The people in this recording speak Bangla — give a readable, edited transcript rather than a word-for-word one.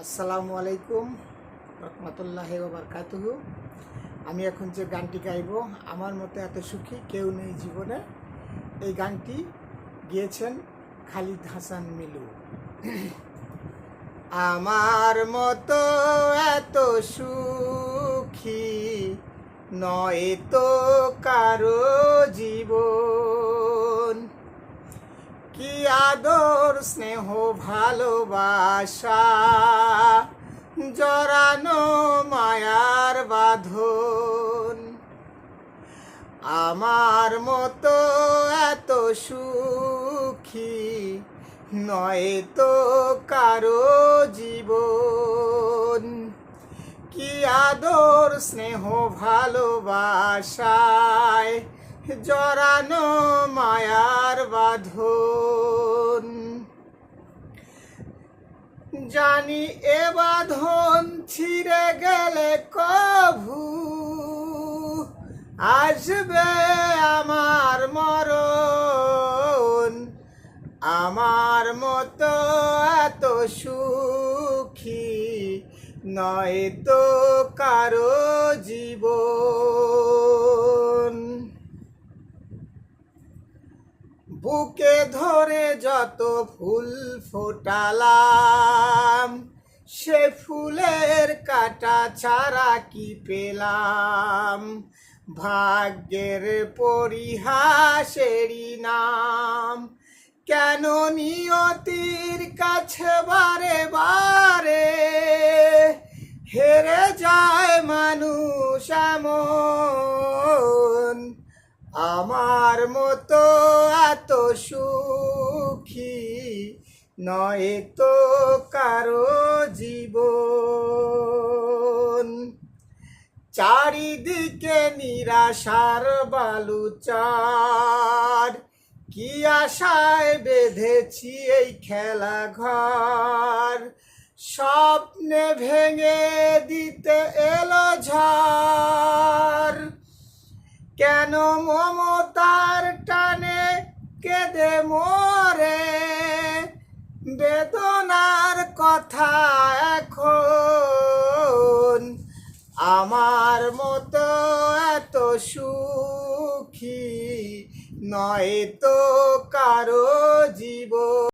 আসসালামু আলাইকুম রহমতুল্লাহি ওয়া বারাকাতুহু। আমি এখন যে গানটি গাইব, আমার মতো এত সুখী কেউ নেই জীবনে, এই গানটি গিয়েছেন খালিদ হাসান মিলু। আমার মতো এত সুখী নয় তো কারো জীবন, কি আদর স্নেহ ভালোবাসা জড়ানো মায়ার বাঁধন। আমার মতো এত সুখী নয় তো কারো জীবন, কি আদর স্নেহ ভালোবাসায় জড়ানো মায়ার বাঁধন। জানি এ বাঁধন ছিঁড়ে গেলে কভু আসবে আমার মরণ। আমার মতো এত সুখী নয় তো কারো জীবন। বুকে ধরে যত ফুল ফোটালাম, সে ফুলের কাটা ছাড়া কি পেলাম? ভাগ্যের পরিহাসেরই নাম, কেন নিয়তির কাছে বারে বারে হেরে যায় মানুষ এমন। আমার মতো এত সুখী নয় তো কারো জীবন। চারিদিকে নিরাশার বালুচর, কি আশায় বেঁধেছি এই খেলা ঘর। স্বপ্নে ভেঙে দিতে এলো ঝড়, কেন মমতার টানে কেঁদে মরে বেদনার কথা এখন। আমার মতো এত সুখী নয় তো কারো